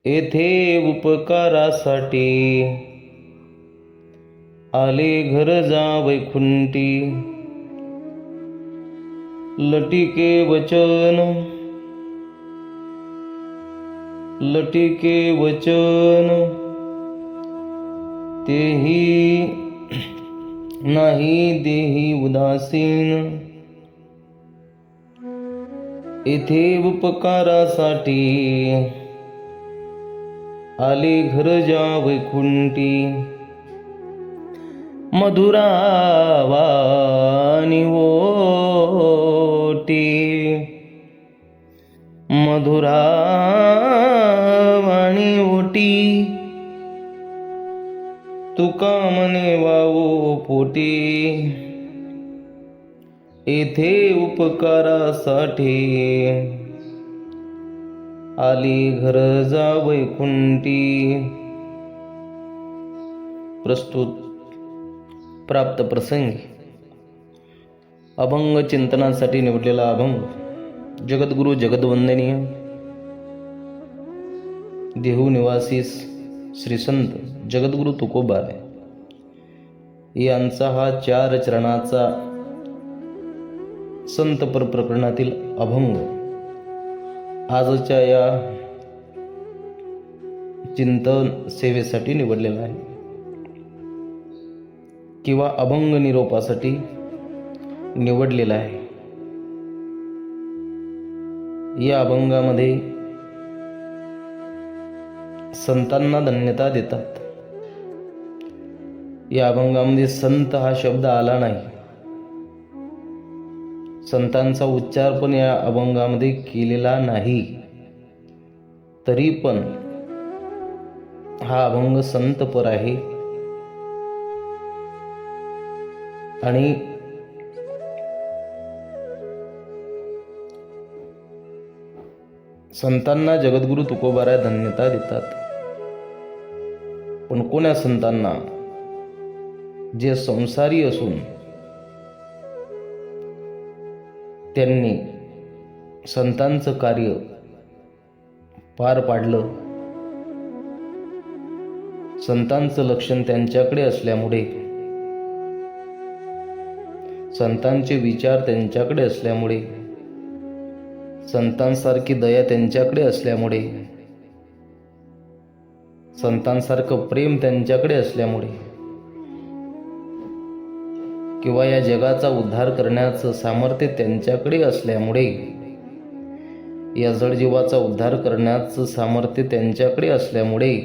येथे उपकारासाठी आले घर जा वैकुंठी. लटिके वचन तेही नाही देही उदासीन. येथे उपकारासाठी आले घर जा वैकुंठी. मधुरावाणी ओटी तुका मने वावो पोटी. येथे उपकारासाठी आली घर जा वैकुंठी. प्रस्तुत प्राप्त प्रसंगी अभंग चिंतनासाठी निवडलेला अभंग जगद्गुरु जगद्वंदनीय देहू निवासी श्री संत जगद्गुरु तुकोबाराय यांचा हा 4 चरणाचा संतपर प्रकरणातील अभंग आजच्या या चिंतन सेवेसाठी निवडलेला आहे किंवा अभंग निरोपासाठी निवडलेला आहे. या अभंगामध्ये संतांना धन्यता देतात. या अभंगामध्ये संत हा शब्द आला नाही. संतांचा उच्चार पण या अभंगामध्ये केलेला नाही. तरी पण हा अभंग संतपर आहे आणि संतांना जगद्गुरु तुकोबाराय धन्यता देतात. पण कोण्या संतांना? जे संसारी असून त्यांनी संतांचं कार्य पार पाडलं. संतांचं लक्षण त्यांच्याकडे असल्यामुळे, संतांचे विचार त्यांच्याकडे असल्यामुळे, संतांसारखी दया त्यांच्याकडे असल्यामुळे, संतांसारखं प्रेम त्यांच्याकडे असल्यामुळे किंवा या जगाचा उद्धार करण्याचं सामर्थ्य त्यांच्याकडे असल्यामुळे, या जडजीवाचा उद्धार करण्याचं सामर्थ्य त्यांच्याकडे असल्यामुळे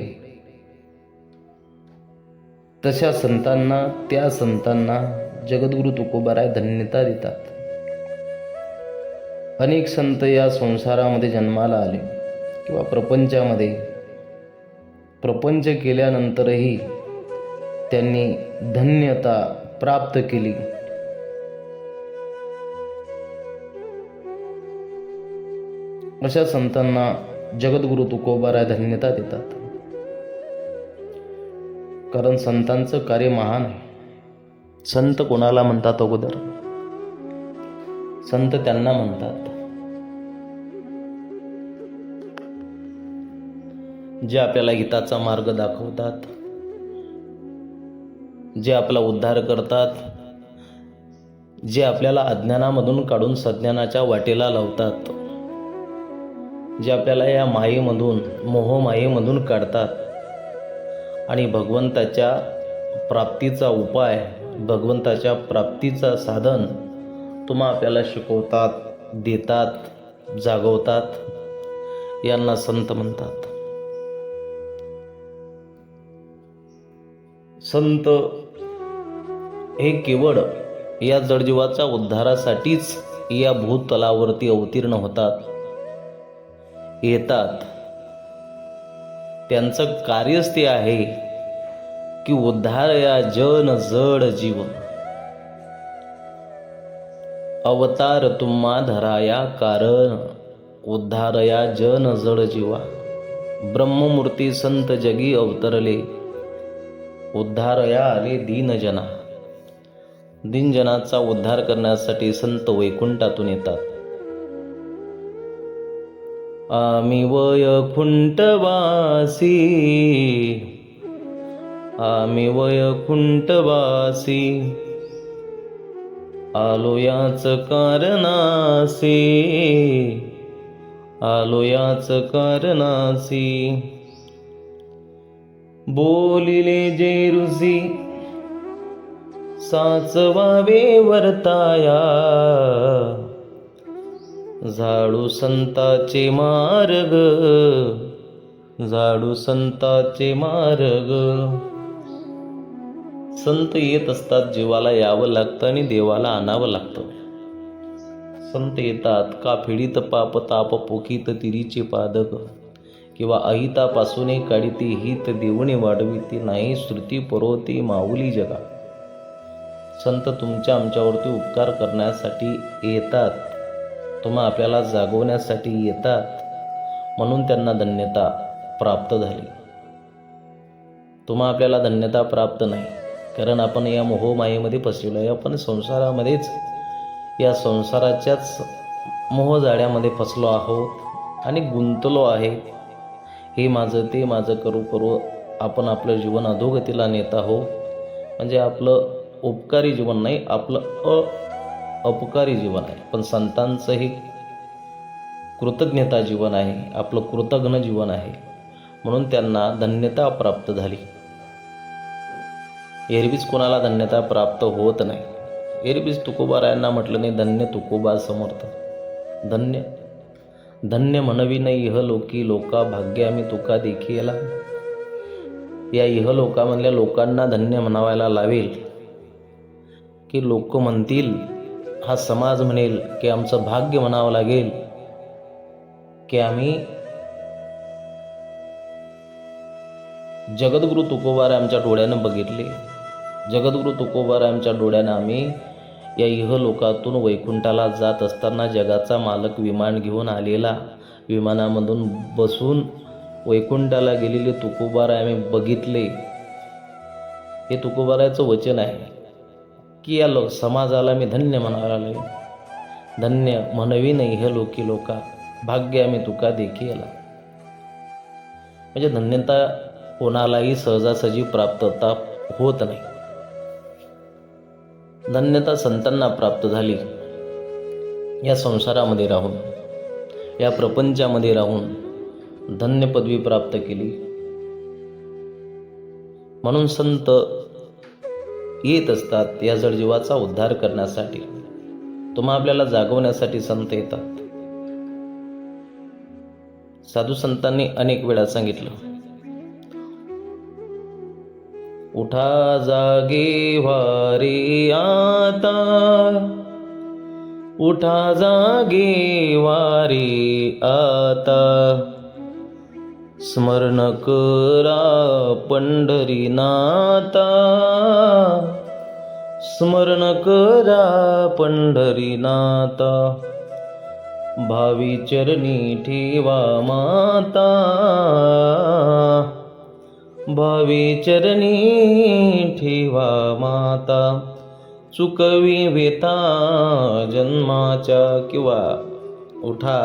तशा संतांना, त्या संतांना जगद्गुरु तुकोबाराय धन्यता देतात. अनेक संत या संसारामध्ये जन्माला आले किंवा प्रपंचामध्ये प्रपंच केल्यानंतरही त्यांनी धन्यता प्राप्त केली. अशा संतांना जगद्गुरु तुकोबाराय धन्यता देतात. कारण संतांचं कार्य महान आहे. संत कोणाला म्हणतात? अगोदर संत त्यांना म्हणतात जे आपल्याला हिताचा मार्ग दाखवतात, जे आपला उद्धार करतात, जे आपल्याला अज्ञानामधून काढून सज्ञानाच्या वाटेला लावतात, जे आपल्याला या मायेमधून, मोहमायेमधून काढतात आणि भगवंताच्या प्राप्तीचा उपाय, भगवंताच्या प्राप्तीचा साधन तुम्हा आपल्याला शिकवतात, देतात, जागवतात. यांना संत म्हणतात. संत हे केवळ या जडजीवाचा उद्धारासाठीच या भूतलावरती अवतीर्ण होतात, येतात. त्यांचं कार्यच ते आहे की उद्धार या जन जड जीव. अवतार तुम्हा धराया कारण, उद्धारया जन जड जीवा. ब्रह्ममूर्ती संत जगी अवतरले, उद्धारया आले दीनजना. दीनजनाचा उद्धार करण्यासाठी संत वैकुंठातून येतात. आम्ही वैकुंठवासी, आम्ही वैकुंठवासी, आलो याच कारणासी, आलो याच कारणासी. बोलिले जे ऋषी साचवावे वर्ताया, झाडू संताचे मार्ग, झाडू संताचे मार्ग. संत येत असतात, जीवाला यावं लागतं आणि देवाला आणावं लागतं. संत येतात का फिडीत पाप ताप पोखीत तिरीचे पादक, किंवा अहितापासून काढिते हित देऊणे वाढविते, नाही श्रुती पुरवते माऊली जगा. संत तुमच्या आमच्यावरती उपकार करण्यासाठी येतात, तुम्हा आपल्याला जागवण्यासाठी येतात, म्हणून त्यांना धन्यता प्राप्त झाली. तुम्हा आपल्याला धन्यता प्राप्त नाही, कारण आपण या मोहमायेमध्ये फसलेलो आहे. आपण संसारामध्येच, या संसाराच्याच मोहजाळ्यामध्ये फसलो आहोत आणि गुंतलो आहे. हे माझं ते माझं करू करू आपण आपलं जीवन अधोगतीला नेत आहोत. म्हणजे आपलं उपकारी जीवन नाही, आपलं अपकारी जीवन आहे. पण संतांचं हे कृतज्ञता जीवन आहे, आपलं कृतज्ञ जीवन आहे, म्हणून त्यांना धन्यता प्राप्त झाली. एरवीच कोणाला धन्यता प्राप्त होत नाही. एरवीच तुकोबारायांना म्हटलं नाही, धन्य तुकोबा समर्थ. धन्य धन्य म्हणवी नाही इहलोकी लोका, भाग्य आम्ही तुका देखीला. या इहलोकामधल्या लोकांना धन्य म्हणावायला लावेल की लोक म्हणतील, हा समाज म्हणेल की आमचं भाग्य म्हणावं लागेल की आम्ही जगद्गुरु तुकोबारा आमच्या डोळ्यानं बघितले. जगद्गुरु तुकोबारा आमच्या डोळ्यानं आम्ही या इहलोकातून वैकुंठाला जात असताना जगाचा मालक विमान घेऊन आलेला, विमानामधून बसून वैकुंठाला गेलेले तुकोबारा आम्ही बघितले. हे तुकोबाराचं वचन आहे की या समाजाला मी धन्य म्हणायला लागले. धन्य म्हणवी नाही हे लोकी लोका, भाग्य आम्ही तुका देखीला. म्हणजे धन्यता कोणालाही सहजासहजी प्राप्तता होत नाही. धन्यता संतांना प्राप्त झाली. या संसारामध्ये राहून, या प्रपंचामध्ये राहून धन्य पदवी प्राप्त केली. म्हणून संत येत असतात या जडजीवाचा उद्धार करण्यासाठी. तुम्हा आपल्याला जागवण्यासाठी संत येतात. साधू संतांनी अनेक वेळा सांगितलं, उठा जागे वारे आता, उठा जागे वारे आता, स्मरण करा पंढरीनाथा, स्मरण करा पंढरीनाथा, भावी चरणी ठेवा माता, भावी चरणी ठेवा माता, चुकवी वेता जन्माच्या. किंवा उठा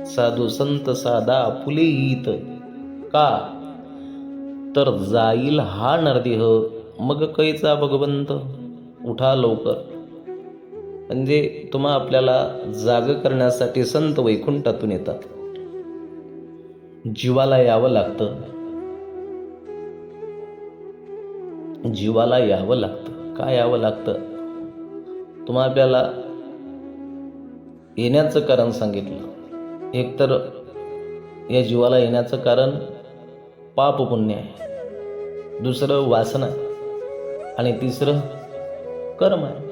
साधू संत साधा पुलीत, का तर जाईल हा नरदेह मग कैचा भगवंत. उठा लवकर. म्हणजे तुम्हा आपल्याला जाग करण्यासाठी संत वैकुंठातून येतात. जीवाला यावं लागतं, जीवाला यावं लागतं. काय यावं लागतं? तुम्हा आपल्याला येण्याचं कारण सांगितलं. एक तर या जीवाला येण्याचं कारण पाप पुण्य आहे, दुसरं वासना, आणि तिसरं कर्म आहे.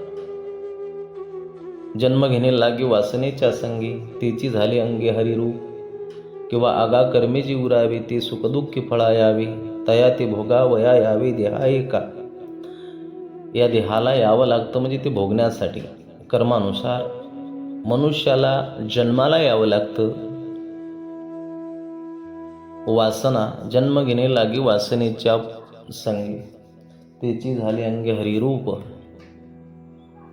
जन्म घेणे लागे वासनेच्या संगी, तेची झाले अंगे हरिरूप. किंवा आगा कर्मेची उरावे, ते सुखदुःखी फळा यावे, तया ते भोगावया यावे देहा एका. या देहाला यावं लागतं म्हणजे ते भोगण्यासाठी. कर्मानुसार मनुष्याला जन्माला यावं लागतं. वासना जन्म घेणे लागे वासनेच्या संगी, तेची झाली अंगे हरिरूप.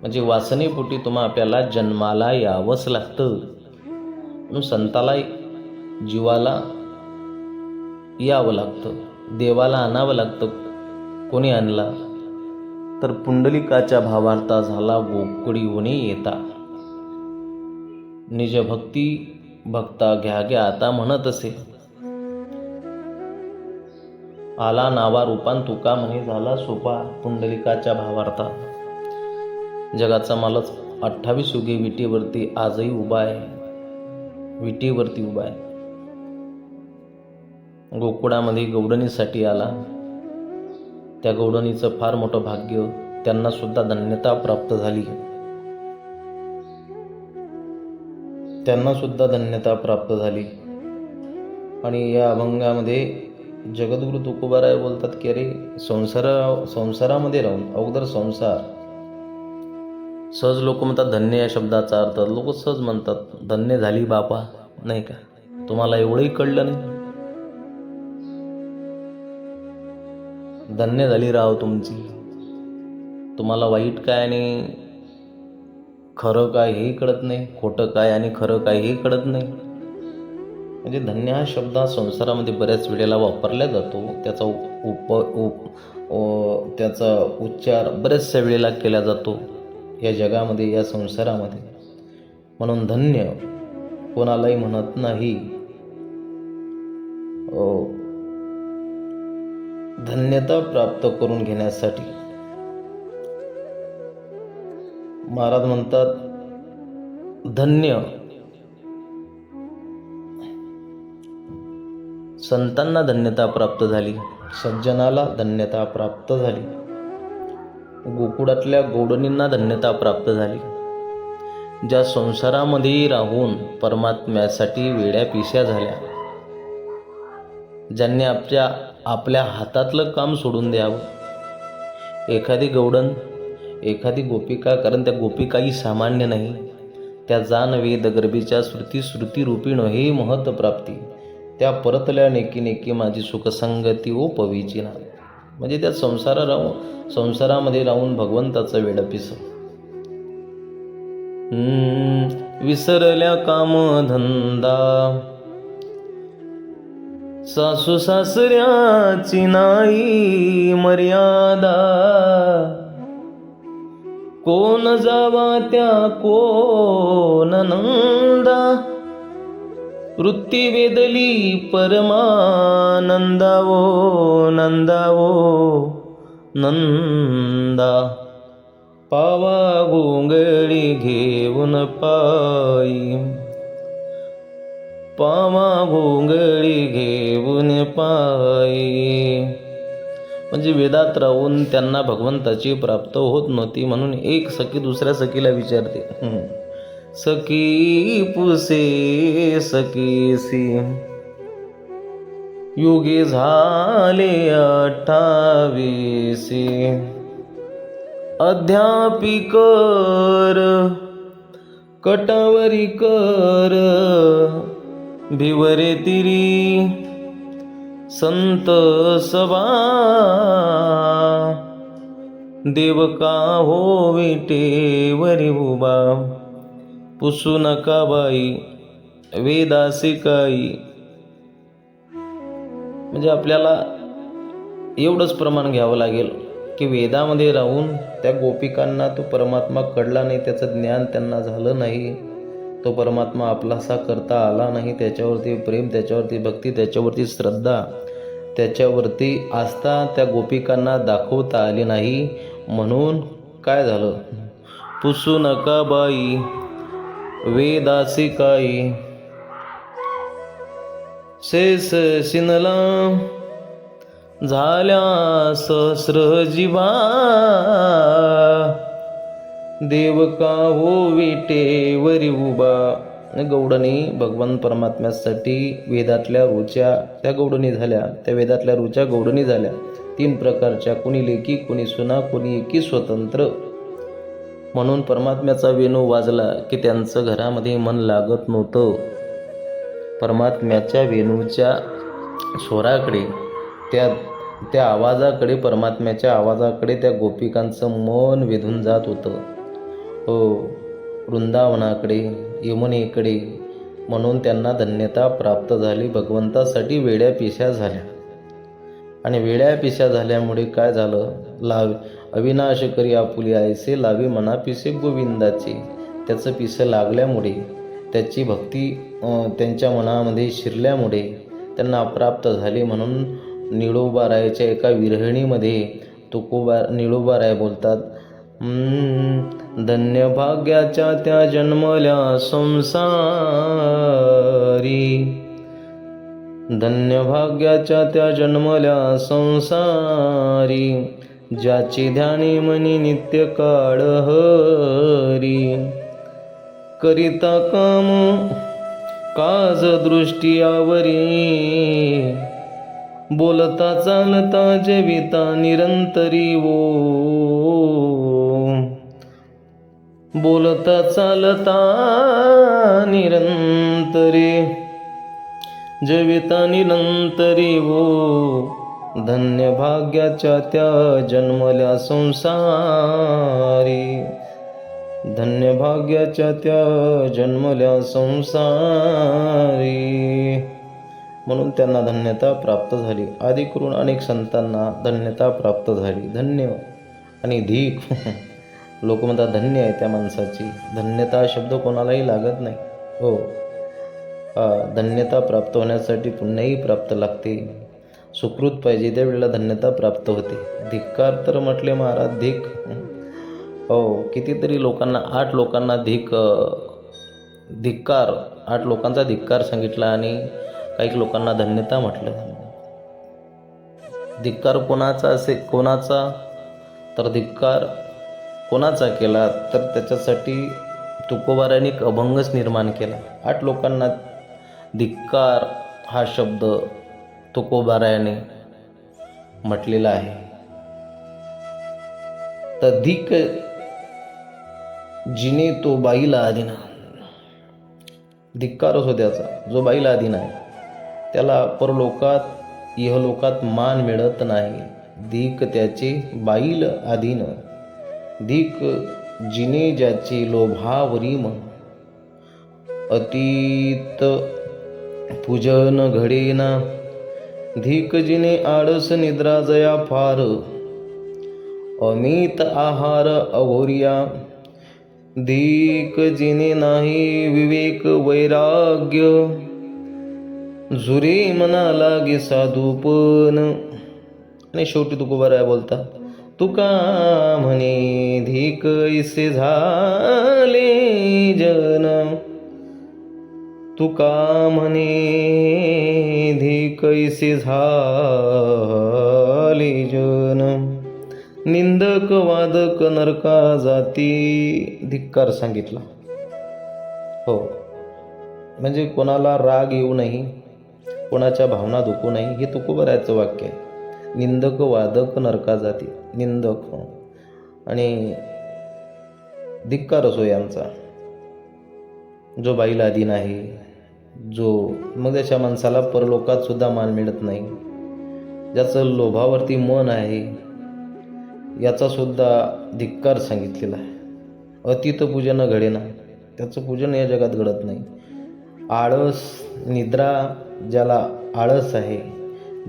म्हणजे वासनेपोटी तुम्हा आपल्याला जन्माला यावंच लागतं. म्हणून संताला जीवाला यावं लागतं, देवाला आणावं लागतं. कोणी आणला तर पुंडलिकाच्या भावार्था झाला गोकुळीहुनी येता. निज भक्ती भक्ता घ्या घ्या आता म्हणत असे. आला नावा रूपान तुका म्हणे झाला सोपा. पुंडलिकाच्या भावार्था. जगाचा मालच 28 युगे विटीवरती आजही उभा आहे, विटीवरती उभा आहे. गोकुळामध्ये गौडणीसाठी आला. त्या गौडणीचं फार मोठं भाग्य, त्यांना सुद्धा धन्यता प्राप्त झाली. त्यांना सुद्धा धन्यता प्राप्त झाली. आणि या अभंगामध्ये जगद्गुरु तुकोबाराय बोलतात की अरे संसारामध्ये राहून अगोदर संसार. सहज लोक म्हणतात धन्य या शब्दाचा अर्थ, लोक सहज म्हणतात धन्य झाली बापा, नाही का? तुम्हाला एवढंही कळलं नाही? धन्य झाली राव तुमची. तुम्हाला वाईट काय आणि खरं काय हेही कळत नाही, खोटं काय आणि खरं काय हेही कळत नाही. म्हणजे धन्य हा शब्द संसारामध्ये बऱ्याच वेळेला वापरला जातो. त्याचा उच्चार बऱ्याचशा वेळेला केला जातो या जगामध्ये, या संसारामध्ये. म्हणून धन्य कोणालाही म्हणत नाही. धन्यता प्राप्त करून घेण्यासाठी महाराज म्हणतात धन्य. संतांना धन्यता प्राप्त झाली, सज्जनाला धन्यता प्राप्त झाली, गोकुळातल्या गौडणींना धन्यता प्राप्त झाली. ज्या संसारामध्ये राहून परमात्म्यासाठी वेड्या पिश्या झाल्या, ज्यांनी आपल्या हातातलं काम सोडून द्यावं. एखादी गौडण, एखादी गोपिका, कारण त्या गोपिकाही सामान्य नाही, त्या जान वेद गर्भीच्या श्रुती रूपी हे महत्व प्राप्ती. त्या परतल्या नेकी नेकी माझी सुखसंगती ओ पवीची ना. म्हणजे त्या संसारामध्ये राहून भगवंताचं वेड पिस. विसरल्या काम धंदा, सासू सासऱ्याची नाही मर्यादा. कोण जावा त्या कोण नंदा, वृत्ती वेदली परमानंदावो नंदावो नंदा. पावा गोंगळी घेऊन पायी, पावा गोंगळी घेऊन पायी. म्हणजे वेदात राहून त्यांना भगवंताची प्राप्त होत नव्हती. म्हणून एक सखी दुसऱ्या सखीला विचारते, सखी पुसे सखीसी, युगे झाले 28. अध्यापिकर कटावरी कर, भिवरे तिरी संत सभा. देवका हो विटेवरी उभा, पुसू नका बाई वेदासिकाई. म्हणजे आपल्याला एवढंच प्रमाण घ्यावं लागेल की वेदामध्ये राहून त्या गोपिकांना तो परमात्मा कळला नाही, त्याचं ज्ञान त्यांना झालं नाही, तो परमात्मा आपलासा करता आला नाही. त्याच्यावरती प्रेम, त्याच्यावरती भक्ती, त्याच्यावरती श्रद्धा, त्याच्यावरती आस्था त्या गोपिकांना दाखवता आली नाही. म्हणून काय झालं? पुसू नका बाई वेदासिकाई. शेष शिनला झाल्या सहस्र जीवा, देवका हो विटेवरी उभा. गौडणी भगवान परमात्म्यासाठी वेदातल्या रुच्या त्या गौडणी झाल्या, त्या वेदातल्या रुच्या गौडणी झाल्या. 3 प्रकारच्या, कोणी लेकी, कोणी सुना, कोणी एकी स्वतंत्र. म्हणून परमात्म्याचा वेणू वाजला की त्यांचं घरामध्ये मन लागत नव्हतं. परमात्म्याच्या वेणूच्या स्वराकडे, त्या आवाजाकडे, परमात्म्याच्या आवाजाकडे त्या गोपिकांचं मन वेधून जात होतं. हो, वृंदावनाकडे, यमुनेकडे, म्हणून त्यांना धन्यता प्राप्त झाली. भगवंतासाठी वेड्या पिशा झाल्या आणि वेड्या पिशा झाल्यामुळे काय झालं? अविनाश करी आपुली आयसे लावे मना पिसे गोविंदाचे. त्याचं पिसं लागल्यामुळे त्याची भक्ती त्यांच्या मनामध्ये शिरल्यामुळे त्यांना अप्राप्त झाली. म्हणून निळोबारायाच्या एका विरहिणीमध्ये निळोबाराय बोलतात, धन्य भाग्याच्या त्या जन्मल्या संसारी, धन्य भाग्याच्या त्या जन्मल्या संसारी, ज्याची ध्यानी मनी नित्य काळ हरी. करिता काम काज दृष्टी आवरी, बोलता चालता जेविता निरंतरी वो, बोलता चालता निरंतरी जेविता निरंतरी वो. धन्य भाग्याच्या त्या जन्मल्या संसारी, धन्य भाग्याच्या त्या जन्मल्या संसारी. म्हणून त्यांना धन्यता प्राप्त झाली. आदी करून अनेक संतांना धन्यता प्राप्त झाली. धन्य आणि धीक लोक म्हणतात धन्य आहे त्या माणसाची. धन्यता हा शब्द कोणालाही लागत नाही. हो, धन्यता प्राप्त होण्यासाठी पुण्याही प्राप्त लागते. सुकृत पाहिजे त्यावेळेला धन्यता प्राप्त होते. धिक्कार तर म्हटले महाराज धिक. हो, कितीतरी लोकांना 8 लोकांना धिक्कार 8 लोकांचा धिक्कार सांगितला आणि काही लोकांना धन्यता म्हटलं. धिक्कार कोणाचा तर धिक्कार कोणाचा केला तर त्याच्यासाठी तुकोबारायांनी एक अभंगच निर्माण केला. 8 लोकांना धिक्कार हा शब्द तुकोबारायाने म्हटलेला आहे. तर धिक जिने तो बाईला आदिना, धिक्कारच हो त्याचा जो बाईला आधीन आहे त्याला परलोकात इहलोकात मान मिळत नाही. धिक त्याचे बाईल आधीन, धिक जिने ज्याचे लोभावरी मन, अतीत पूजन घडेना. धिक जिने आळस निद्रा जया फार, अमित आहार अघोरिया. धिक जिने नाही विवेक वैराग्य, झुरे मना लागे साधूपण. आणि शेवटी तुकोबाराय बोलतात, तुका म्हणे धिक ऐसे झाले जन, तुका म्हणे धिक ऐसे झाले जन. निंदक वादक नरका जाती. धिक्कार सांगितला. हो, म्हणजे कोणाला राग येऊ नाही, कोणाच्या भावना दुखू नाही, हे तुकोबारायचं वाक्य आहे. निंदक वादक नरका जाती. निंदक आणि धिक्कार असो यांचा जो बाईला अधीन आहे, जो मग त्याच्या माणसाला परलोकात सुद्धा मान मिळत नाही. ज्याचं लोभावरती मन आहे याचा सुद्धा धिक्कार सांगितलेला आहे. अतीत पूजन घडेना, त्याचं पूजन या जगात घडत नाही. आळस निद्रा, ज्याला आळस आहे,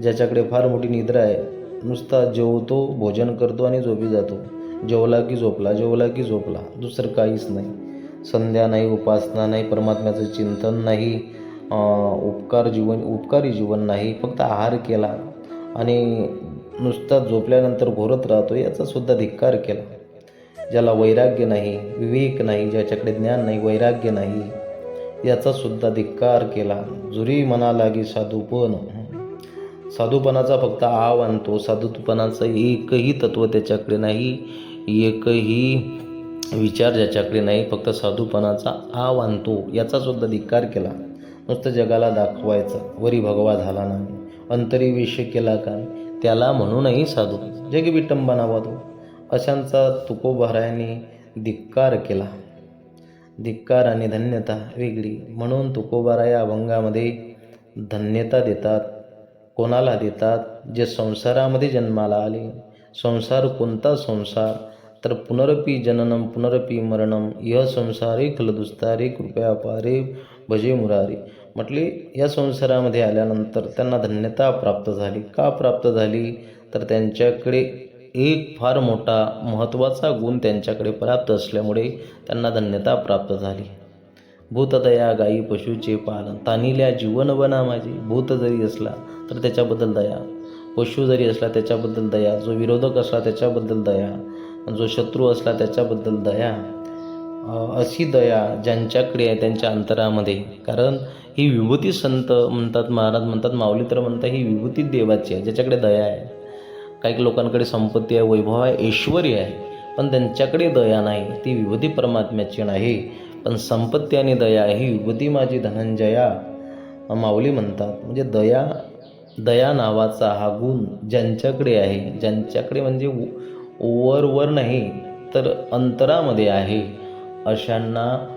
ज्याच्याकडे फार मोठी निद्रा आहे, नुसता जेवतो, भोजन करतो आणि झोपी जातो. जेवला की झोपला, जेवला की झोपला, दुसरं काहीच नाही. संध्या नाही, उपासना नाही, परमात्म्याचं चिंतन नाही, उपकारी जीवन नाही, फक्त आहार केला आणि नुसता झोपल्यानंतर घोरत राहतो, याचा सुद्धा धिक्कार केला. ज्याला वैराग्य नाही, विवेक नाही, ज्याच्याकडे ज्ञान नाही, वैराग्य नाही, याचा सुद्धा धिक्कार केला. जुरी मना लागी साधूपण. साधूपणाचा फक्त आव आणतो, साधूपणाचं एकही तत्व त्याच्याकडे नाही, एकही विचार ज्याच्याकडे नाही, फक्त साधूपणाचा आव आणतो, याचा सुद्धा धिक्कार केला. नुसतं जगाला दाखवायचं, वरी भगवा झाला नाही, अंतरी विष केला काय, त्याला म्हणूनही साधू, जगी विटंबना वादो, अशांचा तुकोबारायांनी धिक्कार केला. धिक्कार आणि धन्यता वेगळी. म्हणून तुकोबाराय या अभंगामध्ये धन्यता देतात. कोणाला देतात? जे संसारामध्ये जन्माला आले. संसार कोणता संसार तर पुनरपि जननम पुनरपि मरणम यह संसारे खलदुस्तारे कृपया पारे भजे मुरारी. म्हटले या संसारामध्ये आल्यानंतर त्यांना धन्यता प्राप्त झाली. का प्राप्त झाली? तर त्यांच्याकडे एक फार मोठा महत्त्वाचा गुण त्यांच्याकडे प्राप्त असल्यामुळे त्यांना धन्यता प्राप्त झाली. भूतदया गायी पशुचे पालन तानिल्या जीवनवना माझी. भूत जरी असला तर त्याच्याबद्दल दया, पशु जरी असला त्याच्याबद्दल दया, जो विरोधक असला त्याच्याबद्दल दया, जो शत्रू असला त्याच्याबद्दल दया. अशी दया ज्यांच्याकडे आहे त्यांच्या अंतरामध्ये. कारण ही विभूती संत म्हणतात, महाराज म्हणतात, माऊली तर म्हणतात ही विभूती देवाची आहे ज्याच्याकडे दया आहे. काही लोकांकडे संपत्ती आहे, वैभव आहे, ऐश्वर आहे, पण त्यांच्याकडे दया नाही. ती विभूती परमात्म्याची नाही. पण संपत्ती आणि दया ही विभूती माझी धनंजया माऊली म्हणतात. म्हणजे दया नावाचा हा गुण ज्यांच्याकडे आहे, ज्यांच्याकडे म्हणजे वर नाही तर अंतरामध्ये आहे, अशांना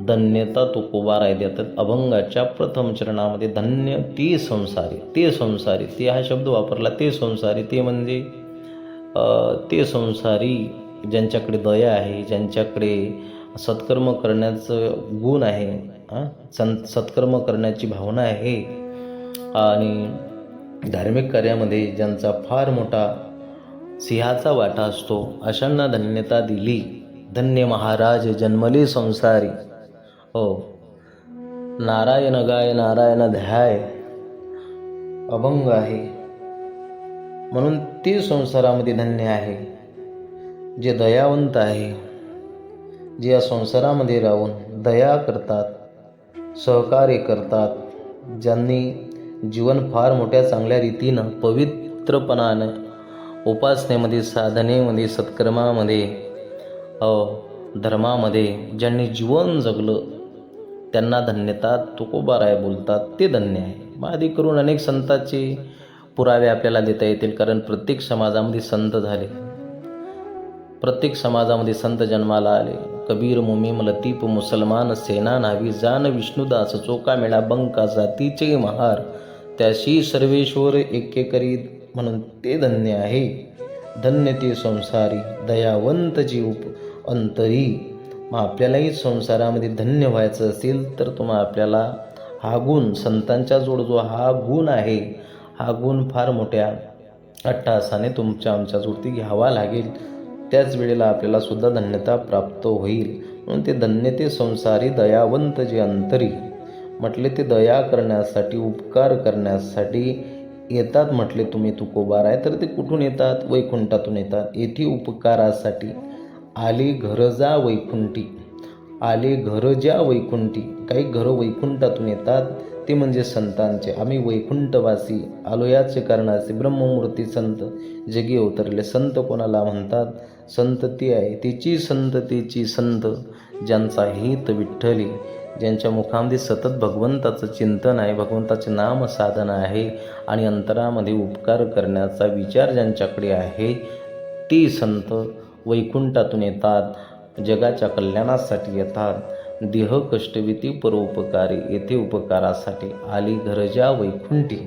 धन्यता तुकोबाराय देतात. अभंगाच्या प्रथम चरणामध्ये धन्य ते संसारी ते हा शब्द वापरला. ते संसारी ते म्हणजे ते संसारी ज्यांच्याकडे दया आहे, ज्यांच्याकडे सत्कर्म करण्याचं गुण आहे, सत्कर्म करण्याची भावना आहे आणि धार्मिक कार्यामध्ये ज्यांचा फार मोठा सिंहाचा वाटा असतो, अशांना धन्यता दिली. धन्य महाराज जन्मले संसारी. हो, नारायण गाय नारायण ध्याय अभंग आहे. म्हणून ते संसारामध्ये धन्य आहे जे दयावंत आहे, जे या संसारामध्ये राहून दया करतात, सहकार्य करतात, ज्यांनी जीवन फार मोठ्या चांगल्या रीतीनं पवित्रपणानं उपासनेमध्ये, साधनेमध्ये, सत्कर्मामध्ये, धर्मामध्ये ज्यांनी जीवन जगलं त्यांना धन्यता तुकोबाराय बोलतात. ते धन्य आहे. आधी करून अनेक संतांचे पुरावे आपल्याला देता येतील. कारण प्रत्येक समाजामध्ये संत झाले, प्रत्येक समाजामध्ये संत जन्माला आले. कबीर मुमीम लतीफ मुसलमान सेना नावी जान विष्णुदास चोका मेळा बंका जातीचे महार त्याशी सर्वेश्वर एके करीत. म्हणून ते धन्य आहे. धन्य ते संसारी दयावंत जीव अंतरी. मग आपल्यालाही संसारामध्ये धन्य व्हायचं असेल तर आपल्याला हा गुण संतांच्या जोड जो हा गुण आहे, हा गुण फार मोठ्या अट्टहासाने तुमच्या आमच्याजोडती घ्यावा लागेल. त्याच वेळेला आपल्याला सुद्धा धन्यता प्राप्त होईल. म्हणून ते धन्य ते संसारी दयावंत जे अंतरी. म्हटले ते दया करण्यासाठी, उपकार करण्यासाठी येतात. म्हटले तुम्ही तुकोबाराय तर ते कुठून येतात? वैकुंठातून येतात. येथे उपकारासाठी आले घर जा वैकुंठी. आले घर ज्या वैकुंठी. काही घरं वैकुंठातून येतात, ते म्हणजे संतांचे. आम्ही वैकुंठवासी आलो याचे कारणाचे ब्रह्ममूर्ती संत जगी अवतरले. संत कोणाला म्हणतात? संत ती आहे तिची संततेची संत ज्यांचा हित विठ्ठली, ज्यांच्या मुखामध्ये सतत भगवंताचं चिंतन आहे, भगवंताचे नाम साधन आहे आणि अंतरामध्ये उपकार करण्याचा विचार ज्यांच्याकडे आहे, ती संत वैकुंठातून येतात, जगाच्या कल्याणासाठी येतात. देह कष्टविती परोपकारी. येथे उपकारासाठी आली घरजा वैकुंठी.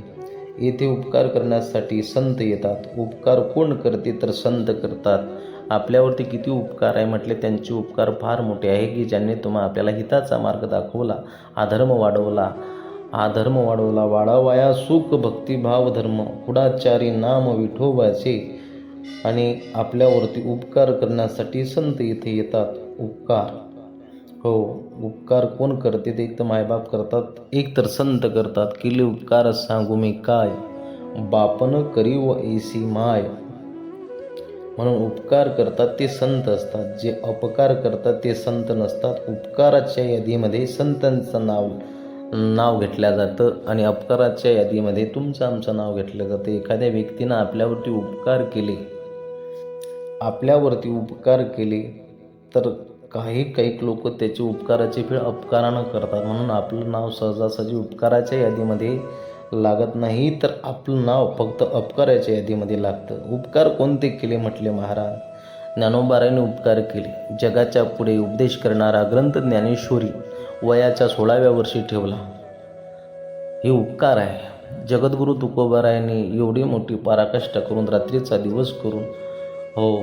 येथे उपकार करण्यासाठी संत येतात. उपकार कोण करते? तर संत करतात. आपल्यावरती किती उपकार आहे म्हटले, त्यांचे उपकार फार मोठे आहे की ज्यांनी आपल्याला हिताचा मार्ग दाखवला, अधर्म वाढवला, वाढवाया सुख भक्तिभाव धर्म कुडाचारी नाम विठोबाचे. आणि आपल्यावरती उपकार करण्यासाठी संत इथे येतात. उपकार, हो, उपकार कोण करते? ते एक तर मायबाप करतात, एक तर संत करतात. केले उपकार सांगू मी काय, बापन करी व ऐसी माय. म्हणून उपकार करतात ते संत असतात. जे अपकार करतात ते संत नसतात. उपकाराच्या यादीमध्ये संतांचं नाव घेतलं जातं आणि अपकाराच्या यादीमध्ये तुमचं आमचं नाव घेतलं जातं. एखाद्या व्यक्तीनं आपल्यावरती उपकार केले तर काही लोक त्याचे उपकाराचे फेड अपकारानं करतात. म्हणून आपलं नाव सहजासहजी उपकाराच्या यादीमध्ये लागत नाही, तर आपलं नाव फक्त अपकाराच्या यादीमध्ये लागतं. उपकार कोणते केले म्हटले महाराज? ज्ञानोबारायांनी उपकार केले. जगाच्या पुढे उपदेश करणारा ग्रंथ ज्ञानेश्वरी वयाच्या 16व्या वर्षी ठेवला. हे उपकार आहे. जगद्गुरू तुकोबारायांनी एवढी मोठी पराकाष्ठा करून, रात्रीचा दिवस करून, हो,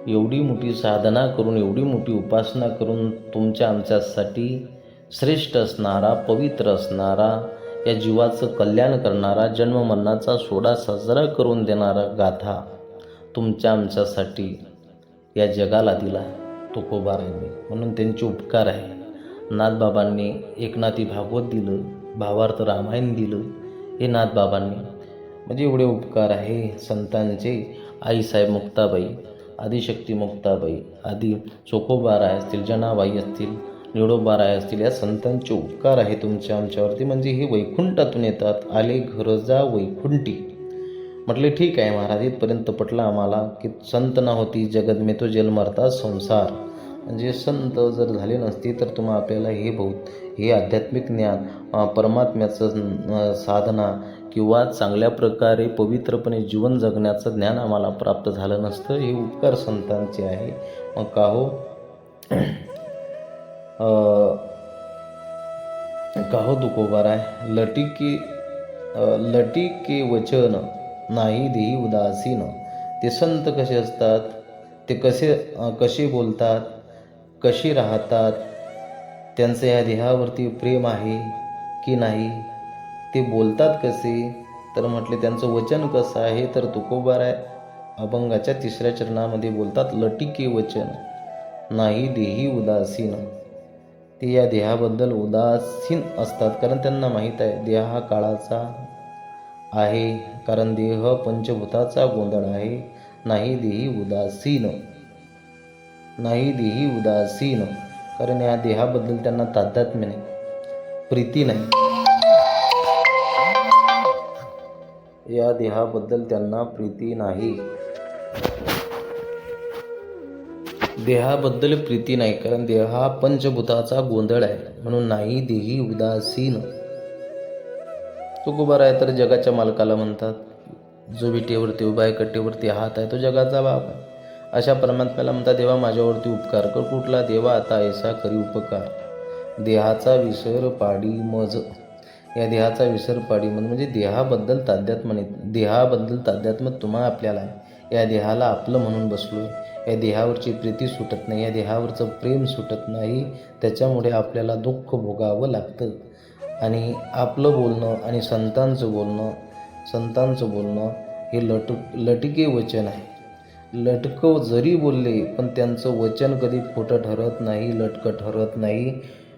एवढी मोठी साधना करून, एवढी मोठी उपासना करून तुमच्या आमच्यासाठी श्रेष्ठ असणारा, पवित्र असणारा, या जीवाचं कल्याण करणारा, जन्ममरणाचा सोडा साजरा करून देणारा गाथा तुमच्या आमच्यासाठी या जगाला दिला तुकोबारांनी. म्हणून त्यांचे उपकार आहे. नाथबाबांनी एकनाथी भागवत दिलं, भावार्थ रामायण दिलं, हे नाथबाबांनी. म्हणजे एवढे उपकार आहे संतांचे. आईसाहेब मुक्ताबाई, आदिशक्ती मुक्ताबाई, आदी चोखोबाराय असतील, जनाबाई असतील, निळोबाराय असतील, या संतांचे उपकार आहे तुमच्या आमच्यावरती. म्हणजे हे वैकुंठातून येतात. आले घर जा वैकुंठी. म्हटले ठीक आहे महाराज, इथपर्यंत पटलं आम्हाला की संत ना होती जगत में तो जल मरता संसार. म्हणजे संत जर झाले नसते तर तुम्हा आपल्याला हे आध्यात्मिक ज्ञान, परमात्म्याचं साधना किंवा चांगल्या प्रकारे पवित्रपणे जीवन जगण्याचं ज्ञान आम्हाला प्राप्त झालं नसतं. हे उपकार संतांचे आहे. मग का हो तुकोबाराय, लटी के वचन नाही देही उदासीन. ते संत कसे असतात, ते कसे बोलतात, कसे राहतात, त्यांचं या देहावरती प्रेम आहे की नाही, ते बोलतात कसे, तर म्हटले त्यांचं वचन कसं आहे, तर तुकोबाराय अभंगाच्या 3ऱ्या चरणामध्ये बोलतात, लटिके वचन नाही देही उदासीन. ते या देहाबद्दल उदासीन असतात, कारण त्यांना माहीत आहे देह हा काळाचा आहे, कारण देह पंचभूताचा गोंधळ आहे. नाही देही उदासीन, कारण या देहाबद्दल त्यांना तादात्म्य नाही, प्रीती नाही. या देहाबद्दल त्यांना प्रीती नाही, देहाबद्दल प्रीती नाही, कारण देह हा पंचभूताचा गोंधळ आहे. म्हणून नाही देही उदासीन. तुकोबाराय तर जगाच्या मालकाला म्हणतात. जो विटेवरती उभा आहे, कट्टेवरती हात आहे, तो जगाचा बाप आहे. अशा परमात्म्याला म्हणतात, देवा माझ्यावरती उपकार कर. कुठला देवा आता ऐसा करी उपकार. देहाचा विसर पाडी मज. या देहाचा विसर पाडी म्हणजे देहाबद्दल तादात्म्य तुम्हा आपल्याला आहे. या देहाला आपलं म्हणून बसलोय. या देहावरची प्रीती सुटत नाही, या देहावरचं प्रेम सुटत नाही. त्याच्यामुळे आपल्याला दुःख भोगावं लागतं. आणि आपलं बोलणं आणि संतांचं बोलणं हे लटके वचन आहे. लटकं जरी बोलले पण त्यांचं वचन कधी खोटं ठरत नाही, लटकं ठरत नाही.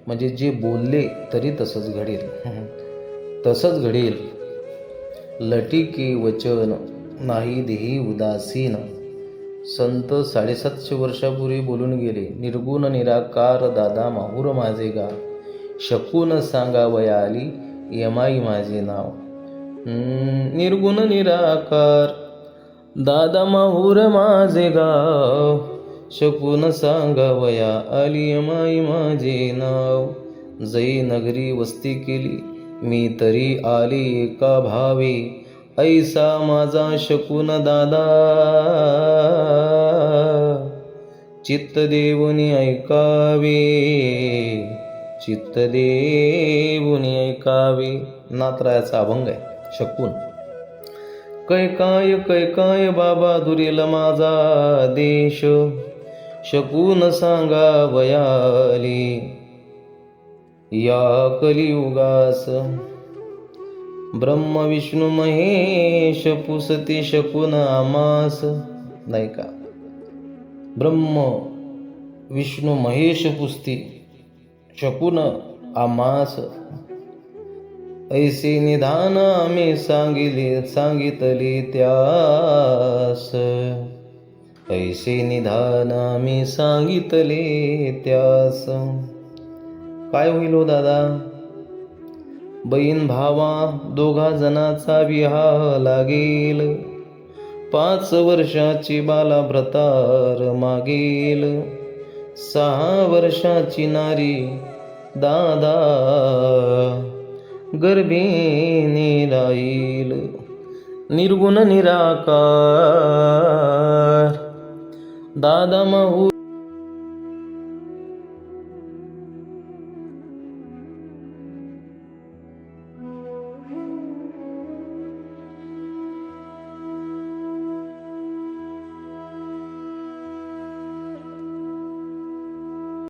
म्हणजे जे बोलले तरी तसंच घडेल. लटिके वचन नाही देही उदासीन. संत 750 वर्षापूर्वी बोलून गेले. निर्गुण निराकार दादा माहूर माझे गा, शकून सांगावया आली यमाई माझे नाव. निर्गुण निराकार दादा माहूर माझे गाव, शकून सांगावया आली यमाई माझे नाव. जै नगरी वस्ती केली मी तरी आली एका भावे, ऐसा माझा शकून दादा चित्त देवुनी ऐकावे. नाथरायाचा अभंग आहे शकून. कैकाय बाबा दुरेल माझा देश, शकून सांगावयाली या कलियुगास. ब्रह्म विष्णू महेश पुसते शकून आमास. नाही का, ब्रह्म विष्णू महेश पुसते शकून आमास. ऐसे निधान आम्ही सांगितले त्यास. ऐसे निधान आम्ही सांगितले त्यास. काय होईल हो दादा, बहीण भावा दोघा जणाचा विवाह लागेल. 5 वर्षाची बाला भ्रतार मागेल. 6 वर्षाची नारी दादा गर्भेने राहील. निर्गुण निराकार दादा माहूर